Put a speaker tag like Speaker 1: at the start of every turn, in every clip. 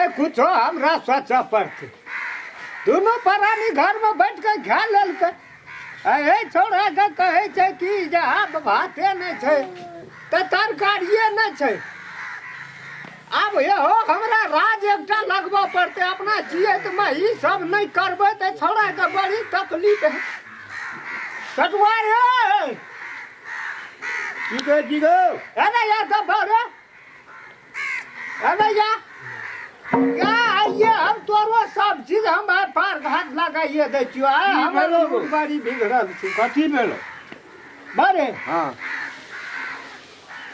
Speaker 1: नहीं कुछ हमरा सोच पड़ते दोनों प्राणी घर में बैठ के खा लेलकै ए छोड़ा के कहे छै कि जे आब भाते नहीं छै त तरकारिये नहीं छै अब हो हमरा राज एकटा लगबा पड़ते अपना जियत में ई सब नहीं करबै त छोड़ा के बड़ी तकलीफ है कटुआ रे
Speaker 2: की कहे जी गो
Speaker 1: अरे यार तो बारे अरे या ये हम तोरो सब चीज हम पार घाट लगाइए दै छियो हमरो बड़ी बिगड़ल छी
Speaker 2: कथी भेलो
Speaker 1: बारे
Speaker 2: हां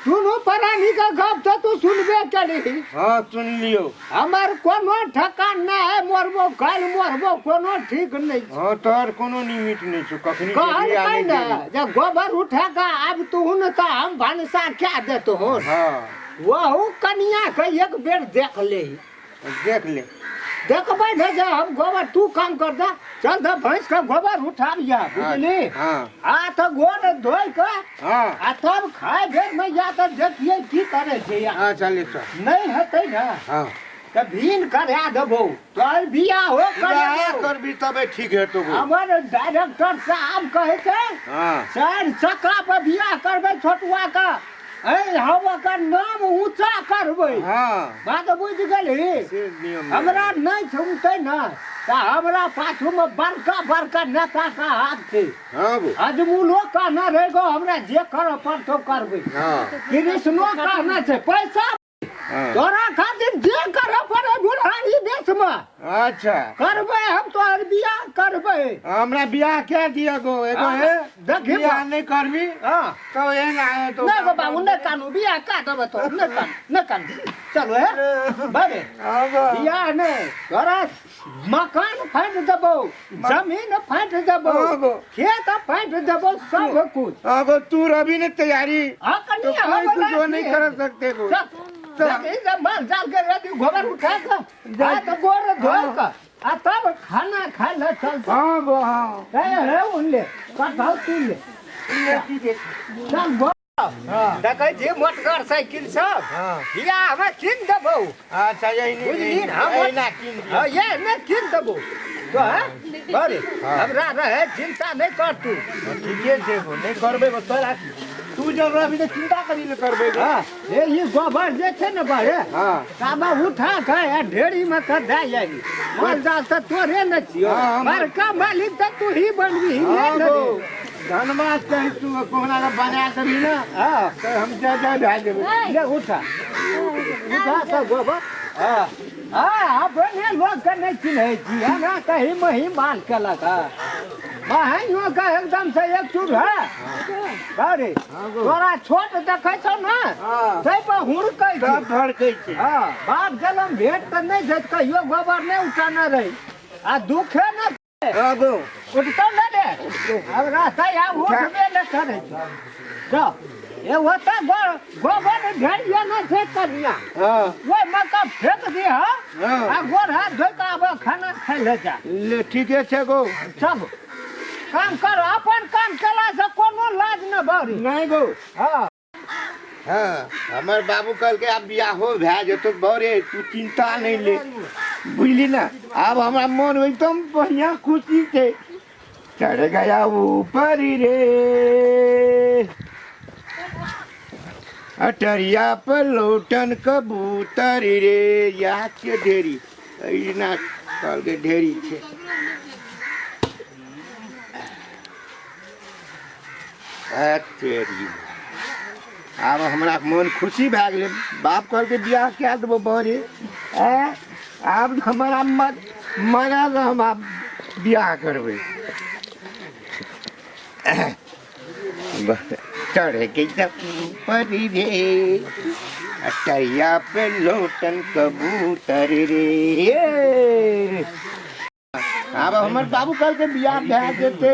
Speaker 1: सुनो प्राणी का गप तो तू सुनबे करी
Speaker 2: हां सुन लियो
Speaker 1: हमर कोनो ठकान ना है मोरबो काल मोरबो कोनो ठीक नहीं
Speaker 2: हां तोर कोनो निमित नहीं छ कखनी
Speaker 1: कहल कहीं ना जब गोबर उठा का अब तू न त हम भानसा क्या देतो हो
Speaker 2: हां
Speaker 1: वहु कनिया के एक बेर देख ले देखबै न जे हम गोबर तू काम कर दे चल द भैंस का गोबर उठाबिया बुझली
Speaker 2: हां
Speaker 1: आ तो गोड़ धोइ के
Speaker 2: हां
Speaker 1: आ तब खाए भेर में या त देखिए की करे छै
Speaker 2: हां चल तो
Speaker 1: नहीं हेतै न
Speaker 2: हां
Speaker 1: त भीन करा देबो तोर बिया हो
Speaker 2: करबी तबे ठीक हेतौ
Speaker 1: हमर डायरेक्टर साहब कहे छै
Speaker 2: हां
Speaker 1: चार चक्का पर बिया करबै छोटुआ का ए हम ओकर नाम ऊंचा करबै
Speaker 2: हां
Speaker 1: बात बुझ गेली
Speaker 2: से नियम
Speaker 1: हमरा नहीं छुमते न त हमरा पाछू में बड़का बड़का नेता का हाथ छै
Speaker 2: हां बो
Speaker 1: अजमुलो का न रहेगो हमरा जे कर पड़तो करबै
Speaker 2: हां
Speaker 1: कृष्णो का न छै पैसा तोरा खातिर जे करे पड़े बुढ़ारी देश में
Speaker 2: अच्छा
Speaker 1: करबै हम तोहर बियाह करबै
Speaker 2: हमरा बियाह के दिया गो एगो है
Speaker 1: देखी
Speaker 2: बियाह नहीं करबी
Speaker 1: हां
Speaker 2: तो ए ना है तो
Speaker 1: नहीं बाबा उन्ने कानू बियाह का देबे तो न कान चलो है बाबे बियाह नहीं तोरा मकान फाइट देबो जमीन फाइट देबो खेत फाइट देबो सब कुछ
Speaker 2: अगो तू रवि ने तैयारी
Speaker 1: हां
Speaker 2: तो
Speaker 1: कनिया
Speaker 2: कोई कुछ जो नहीं कर सकते को
Speaker 1: तो इधर मार जाल के रेडी गोबर उठा के आ तो गोर धो के आ तब खाना खा ले चल
Speaker 2: हां गो हां
Speaker 1: ए उनले कटहल तू ले चल गो देखै छी मोटरसाइकिल सब बिया हम किन देबो
Speaker 2: अच्छा यही
Speaker 1: बुझली हम
Speaker 2: ना किन दिया
Speaker 1: ये ने किन देबो तो है अरे हमरा रहे चिंता नहीं कर तू
Speaker 2: ठीके छे गो नहीं करबे गो तोरा तू जब रवि ने चिंता करी ले करबे गो
Speaker 1: ए ये गोबर जे छै न बारे
Speaker 2: हां
Speaker 1: काबा उठा के आ ढेरी में कर दे जाई माल जाल त तोरे न छियो बड़का मालिक त तू ही बनबी ले न
Speaker 2: धन्यवाद कह तू कोहना का बना करी ना
Speaker 1: हां
Speaker 2: तो हम जा भेज देबे
Speaker 1: ले उठा सब गोबर हां अपने लोग के नहीं चिन्है छी हमरा कहीं मही माल केलक महंगो का एकदम से एक चूर है बारे तोरा छोट देखै छौ ना तै पर हुड़कै छै
Speaker 2: धड़कै छै
Speaker 1: हां बाप जलम भेट त नहीं जत कहियो गोबर नहीं उठाना रही आ दुखे न
Speaker 2: आगो
Speaker 1: उठतो न दे अब रास्ता या उठबे न करे जा ये होता गोबर ढेरिया न छै कनिया
Speaker 2: हां
Speaker 1: वो मका फेंक दे हां आ गोर हाथ धोइ के अब खाना खाइ ले जा
Speaker 2: ले ठीके छे गो
Speaker 1: सब काम कर अपन काम केला से कोनो लाज न बारी
Speaker 2: नहीं गो
Speaker 1: हां
Speaker 2: हां हमर बाबू कल के अब बियाह हो भै जतो बरे तू चिंता नहीं ले बुझली ना अब हमरा मन एकदम बढ़िया खुशी छे चढ़ गया ऊपर रे अटरिया पर लौटन कबूतर रे याद के ढेरी ना कल के ढेरी छे तेरी अब हमरा मन खुशी भए गेलै बाप कल के बियाह क्या देबो बरे अब हमारा मना हम आब बियाह करबै चढ़े के परी रे अटैया पे लौटन कबूतर रे अब हमर बाबू कल के बियाह भए जेते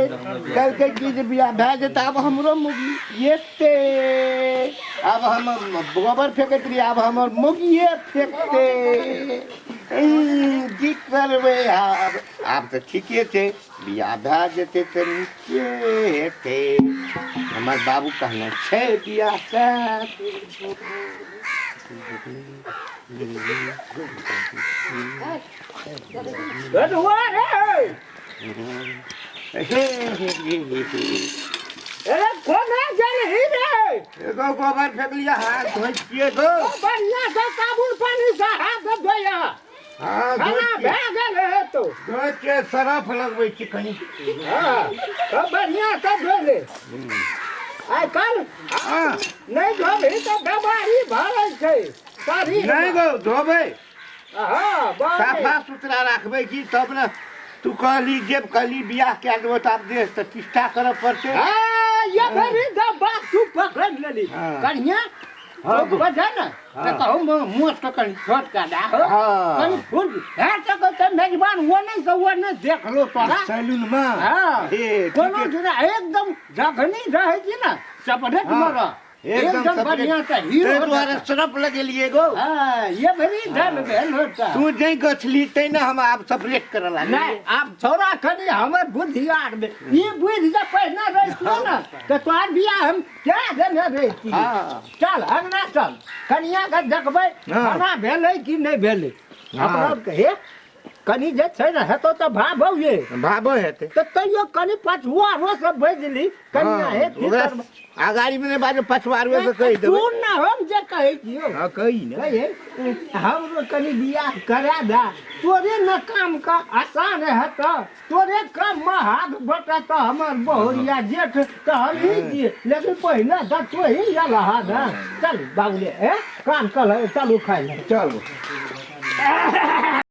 Speaker 2: कल के की जे बियाह भए जेते अब हमरो मुगी एते अब हम गोबर फेंकत रही अब हमर मुगिए फेंकते की करबै आब तऽ ठीके छै बियाह भए जेते तऽ नीके हेतै हमर बाबू कहने छै बियाह
Speaker 1: गधुआ रे अरे कौन है जल ही रे
Speaker 2: एगो गोबर फेंक लिया हाथ धोइए दो
Speaker 1: बढ़िया से साबुन पानी से हाथ धोया
Speaker 2: हाँ
Speaker 1: खाना भेगल है तो
Speaker 2: धोइ के सरफ लगबै छी कनी
Speaker 1: हाँ तो बढ़िया से धो ले आइ कल
Speaker 2: हाँ
Speaker 1: नहीं धोबी तो दबाई भरल छै शरीर
Speaker 2: नहीं गो धोबै
Speaker 1: हाँ
Speaker 2: साफा सुथरा रखबै की तब न तू कहली जेब कहली बियाह कए देबो तऽ आब देश तऽ चिष्टा करऽ पड़तै
Speaker 1: हाँ ये भरी बात तू पकड़ लेली
Speaker 2: हाँ।
Speaker 1: कन्या
Speaker 2: हाँ,
Speaker 1: तो बजा ना
Speaker 2: हाँ।
Speaker 1: तो कहूँ मोट का कहीं छोट का डा हो
Speaker 2: हाँ।
Speaker 1: कहीं फूल है तो कहते मेजबान वो नहीं देख लो तोरा
Speaker 2: सैलून में
Speaker 1: हाँ
Speaker 2: हे
Speaker 1: कोनो जरा एकदम जगनी रहे छी ना सेपरेट
Speaker 2: हाँ।
Speaker 1: मरा एकदम बढ़िया से हीरो
Speaker 2: ते द्वारा सरफ लगेलिए गो
Speaker 1: हाँ ये भरी धन भेल होता
Speaker 2: तू जै गछली तै न हम आब सेपरेट करऽ लागी
Speaker 1: नहीं आप छोरा कनी हमर बुद्धि आर में ये बुद्धि जब पहना रहती ना तो तोर बियाह हम क्या देने रहती
Speaker 2: हाँ।
Speaker 1: चल अंगना चल कनिया के देखबै
Speaker 2: हाँ।
Speaker 1: खाना भेलै कि नहीं भेलै
Speaker 2: हाँ।
Speaker 1: अपना कहे कनी जे छै ना हेतो तो भाबौ ये
Speaker 2: भाबो हेतै
Speaker 1: तो तैयो कनी पछुआ रो सब भेजली कनिया
Speaker 2: हाँ,
Speaker 1: हे की
Speaker 2: ओकरा
Speaker 1: करबै?
Speaker 2: अगाड़ी में बाजो पछवारवे से कहि देबै
Speaker 1: तू ना हम जे कहै छियो
Speaker 2: हां कहि न
Speaker 1: कहे हमरो कनी बियाह करा दा तोरे न काम का आसान है तो तोरे काम में हाथ बटा तो हमर बहुरिया जेठ तो हम ही दिए लेकिन पहले तो तो ही जाला हाथ चल बाबूले ए काम कर चलू खाई ले
Speaker 2: चल